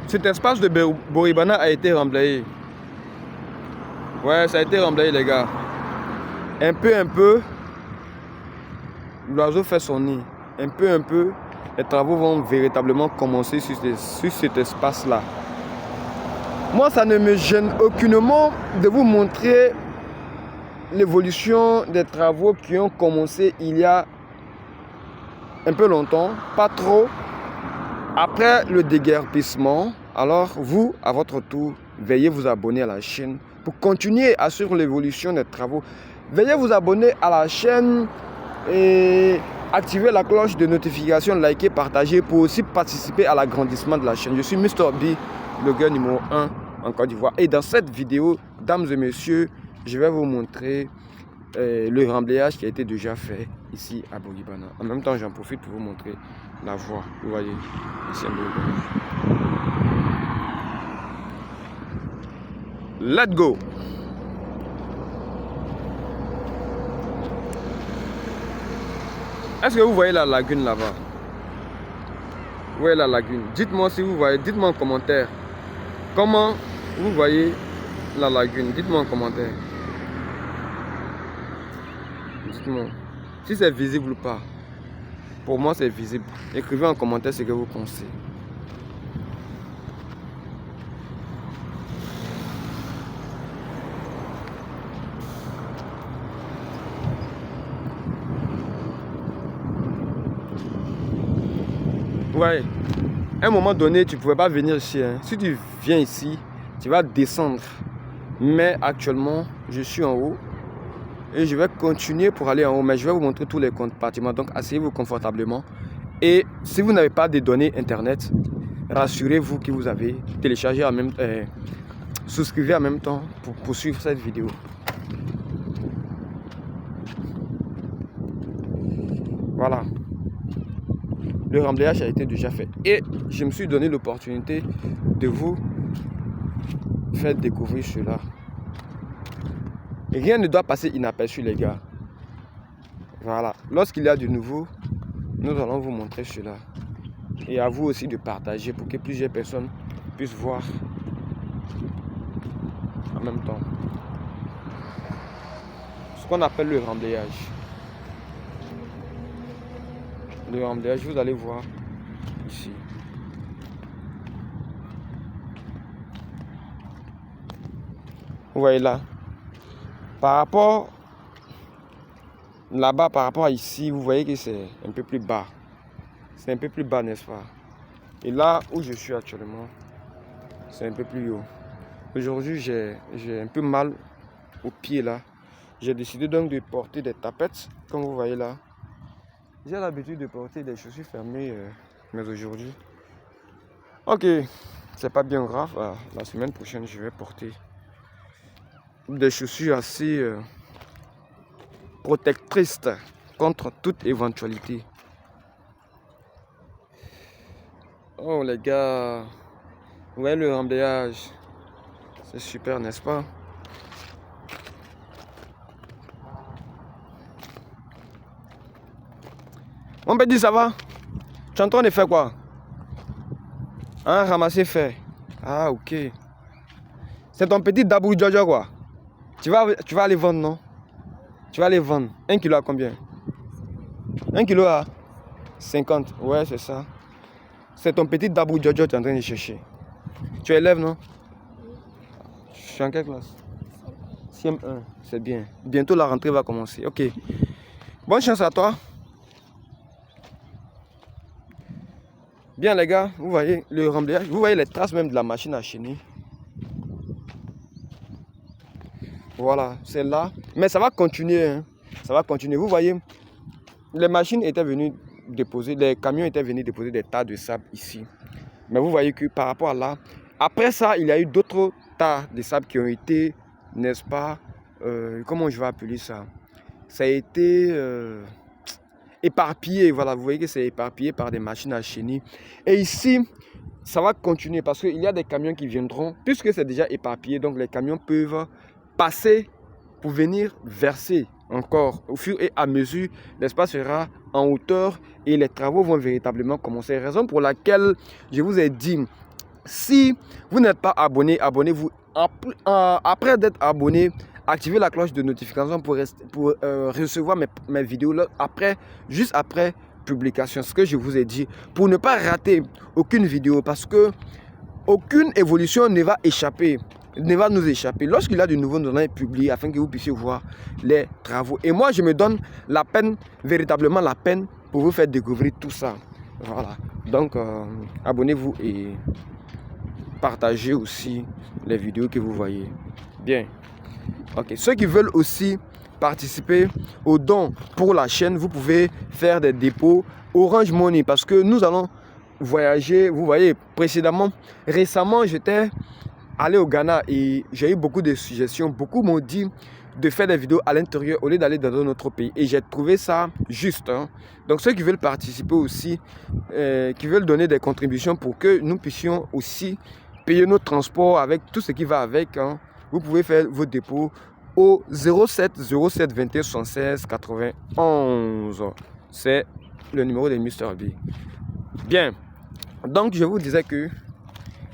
Cet espace de Boribana a été remblayé. Ouais, ça a été remblayé, les gars. Un peu, l'oiseau fait son nid. Un peu, les travaux vont véritablement commencer sur cet espace-là. Moi, ça ne me gêne aucunement de vous montrer l'évolution des travaux qui ont commencé il y a un peu longtemps, pas trop. Après le déguerpissement, alors vous, à votre tour, veuillez vous abonner à la chaîne pour continuer à suivre l'évolution des travaux. Veuillez vous abonner à la chaîne et activer la cloche de notification, liker, partager pour aussi participer à l'agrandissement de la chaîne. Je suis Mr B, le gars numéro 1 en Côte d'Ivoire. Et dans cette vidéo, dames et messieurs, je vais vous montrer le remblayage qui a été déjà fait ici à Boribana. En même temps, j'en profite pour vous montrer la voie. Vous voyez, ici à Boribana. Let's go! Est-ce que vous voyez la lagune là-bas? Vous voyez la lagune? Dites-moi si vous voyez, dites-moi en commentaire. Comment vous voyez la lagune? Dites-moi en commentaire. Dites-moi si c'est visible ou pas. Pour moi, c'est visible. Écrivez en commentaire ce que vous pensez. Ouais, à un moment donné, tu ne pouvais pas venir ici. Hein. Si tu viens ici, tu vas descendre. Mais actuellement, je suis en haut. Et je vais continuer pour aller en haut. Mais je vais vous montrer tous les compartiments. Donc, asseyez-vous confortablement. Et si vous n'avez pas de données internet, rassurez-vous que vous avez téléchargé en même temps, souscrivez en même temps pour poursuivre cette vidéo. Voilà. Le remblayage a été déjà fait. Et je me suis donné l'opportunité de vous faire découvrir cela. Et rien ne doit passer inaperçu, les gars. Voilà. Lorsqu'il y a du nouveau, nous allons vous montrer cela. Et à vous aussi de partager pour que plusieurs personnes puissent voir en même temps. Ce qu'on appelle le remblayage. Le remblayage, vous allez voir ici. Vous voyez là. Par rapport là-bas, par rapport à ici, vous voyez que c'est un peu plus bas. C'est un peu plus bas, n'est-ce pas? Et là où je suis actuellement, c'est un peu plus haut. Aujourd'hui, j'ai un peu mal au pied là. J'ai décidé donc de porter des tapettes, comme vous voyez là. J'ai l'habitude de porter des chaussures fermées, mais aujourd'hui, ok, c'est pas bien grave. La semaine prochaine, je vais porter des chaussures assez protectrices contre toute éventualité. Oh les gars, vous voyez le remblayage, c'est super, n'est-ce pas? On peut dire ça va? Tu es en train de faire quoi? Hein, ramasser fer. Ah ok. C'est ton petit Dabou Jojo quoi? Tu vas aller vendre, non? Tu vas aller vendre. 1 kilo à combien? 1 kilo à 50. Ouais, c'est ça. C'est ton petit Dabou Jojo que tu es en train de chercher. Tu élèves, non? Je suis en quelle classe? CM1. C'est bien. Bientôt la rentrée va commencer. Ok. Bonne chance à toi. Bien les gars, vous voyez le remblayage, vous voyez les traces même de la machine à chaîner. Voilà, c'est là. Mais ça va continuer, hein. Ça va continuer. Vous voyez, les machines étaient venues déposer, les camions étaient venus déposer des tas de sable ici. Mais vous voyez que par rapport à là, après ça, il y a eu d'autres tas de sable qui ont été, n'est-ce pas, comment je vais appeler ça? Ça a été éparpillé, voilà, vous voyez que c'est éparpillé par des machines à chenilles. Et ici, ça va continuer parce qu'il y a des camions qui viendront, puisque c'est déjà éparpillé, donc les camions peuvent passer pour venir verser encore. Au fur et à mesure, l'espace sera en hauteur et les travaux vont véritablement commencer. Raison pour laquelle je vous ai dit, Si vous n'êtes pas abonné, abonnez-vous. Après d'être abonné, activez la cloche de notification pour recevoir mes vidéos juste après publication. Ce que je vous ai dit, pour ne pas rater aucune vidéo, parce que aucune évolution ne va nous échapper. Lorsqu'il y a de nouveaux, nous allons publier afin que vous puissiez voir les travaux. Et moi, je me donne la peine, véritablement la peine, pour vous faire découvrir tout ça. Voilà. Donc, abonnez-vous et partagez aussi les vidéos que vous voyez. Bien. Ok. Ceux qui veulent aussi participer aux dons pour la chaîne, vous pouvez faire des dépôts Orange Money parce que nous allons voyager. Vous voyez, récemment, j'étais allé au Ghana et j'ai eu beaucoup de suggestions. Beaucoup m'ont dit de faire des vidéos à l'intérieur au lieu d'aller dans un autre pays. Et j'ai trouvé ça juste. Hein. Donc ceux qui veulent participer aussi, qui veulent donner des contributions pour que nous puissions aussi payer nos transports avec tout ce qui va avec, hein, vous pouvez faire vos dépôts au 07 07 21 76 91. C'est le numéro de Mr. B. Bien. Donc je vous disais que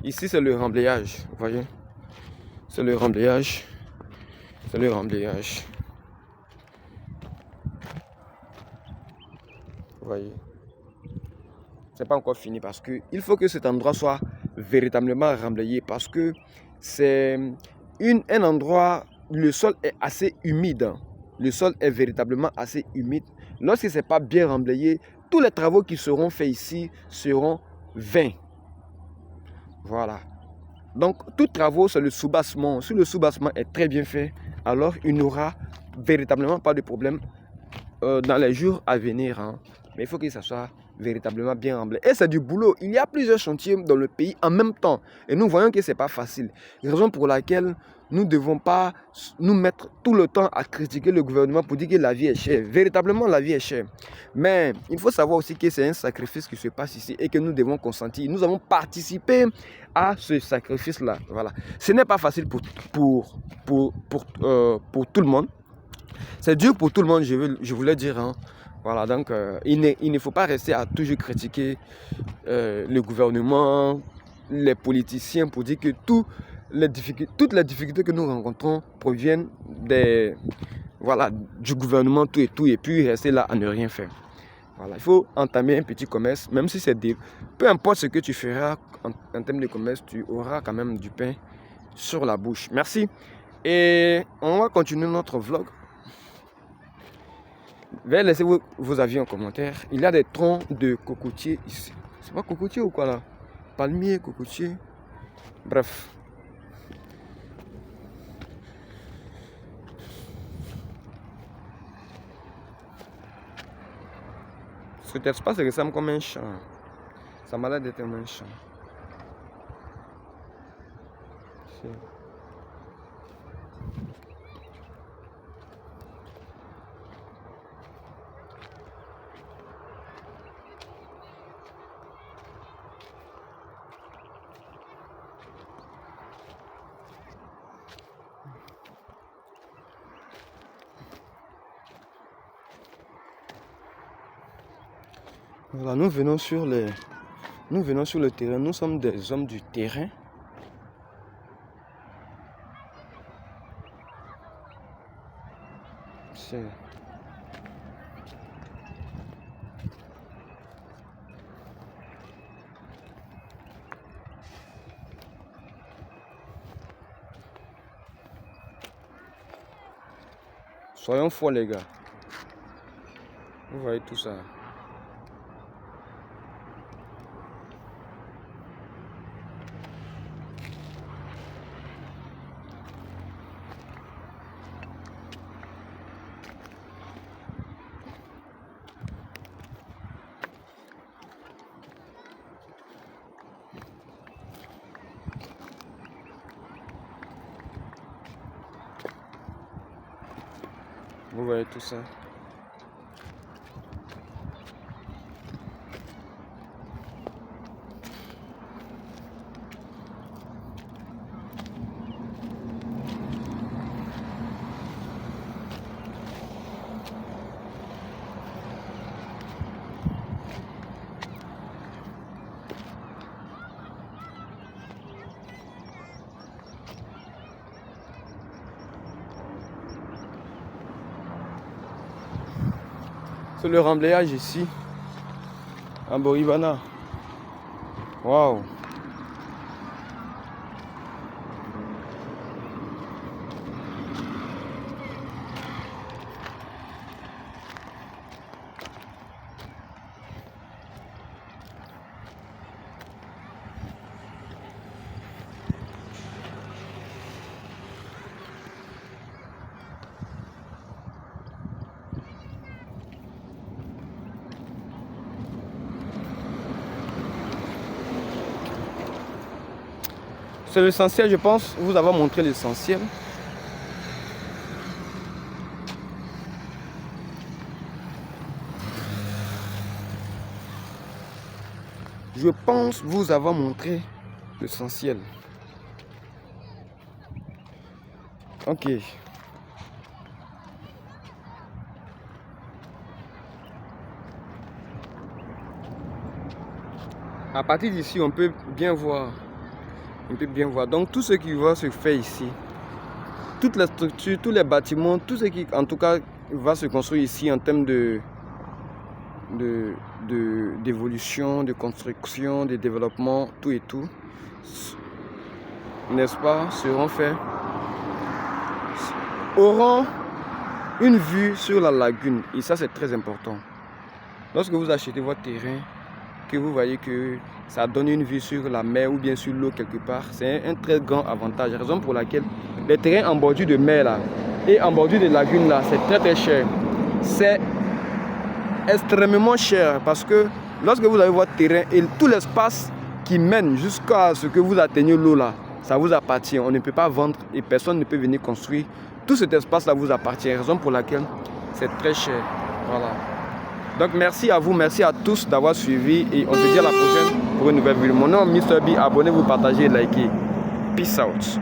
ici c'est le remblayage. Vous voyez? C'est le remblayage. C'est le remblayage. Vous voyez? C'est pas encore fini parce que il faut que cet endroit soit véritablement remblayé parce que c'est un endroit, le sol est assez humide. Le sol est véritablement assez humide. Lorsque ce n'est pas bien remblayé, tous les travaux qui seront faits ici seront vains. Voilà. Donc, tout travaux, c'est le soubassement. Si le soubassement est très bien fait, alors il n'y aura véritablement pas de problème dans les jours à venir. Hein. Mais il faut que ça soit véritablement bien remblayé. Et c'est du boulot. Il y a plusieurs chantiers dans le pays en même temps. Et nous voyons que ce n'est pas facile. Raison pour laquelle nous ne devons pas nous mettre tout le temps à critiquer le gouvernement pour dire que la vie est chère. Véritablement, la vie est chère. Mais il faut savoir aussi que c'est un sacrifice qui se passe ici et que nous devons consentir. Nous avons participé à ce sacrifice-là. Voilà. Ce n'est pas facile pour tout le monde. C'est dur pour tout le monde, je voulais dire. Hein. Voilà, donc il ne faut pas rester à toujours critiquer le gouvernement, les politiciens pour dire que toutes les difficultés que nous rencontrons proviennent du gouvernement, tout, et puis rester là à ne rien faire. Voilà, il faut entamer un petit commerce, même si c'est peu importe ce que tu feras en termes de commerce, tu auras quand même du pain sur la bouche. Merci. Et on va continuer notre vlog. Veuillez laisser vos avis en commentaire. Il y a des troncs de cocotiers ici. C'est pas cocotier ou quoi là? Palmier, cocotier. Bref. Cet espace ressemble comme un champ. Ça m'a l'air d'être un champ. Voilà, nous venons sur le terrain. Nous sommes des hommes du terrain. Soyons forts les gars. Vous voyez tout ça. Vous voyez tout ça. C'est le remblayage ici, à Boribana. Waouh! C'est l'essentiel, je pense, vous avoir montré l'essentiel. Je pense vous avoir montré l'essentiel. Ok. À partir d'ici, on peut bien voir. On peut bien voir. Donc tout ce qui va se faire ici, toutes les structures, tous les bâtiments, tout ce qui en tout cas va se construire ici en termes d'évolution, de construction, de développement, tout et tout, n'est-ce pas, seront faits, auront une vue sur la lagune. Et ça, c'est très important. Lorsque vous achetez votre terrain, que vous voyez que ça donne une vue sur la mer ou bien sur l'eau quelque part, c'est un très grand avantage. Raison pour laquelle les terrains en bordure de mer là et en bordure de lagune là, c'est très très cher. C'est extrêmement cher parce que lorsque vous avez votre terrain et tout l'espace qui mène jusqu'à ce que vous atteigniez l'eau là, ça vous appartient. On ne peut pas vendre et personne ne peut venir construire. Tout cet espace là vous appartient. Raison pour laquelle c'est très cher. Voilà. Donc merci à vous, merci à tous d'avoir suivi et on se dit à la prochaine pour une nouvelle vidéo. Mon nom est Mr. B, abonnez-vous, partagez, likez. Peace out.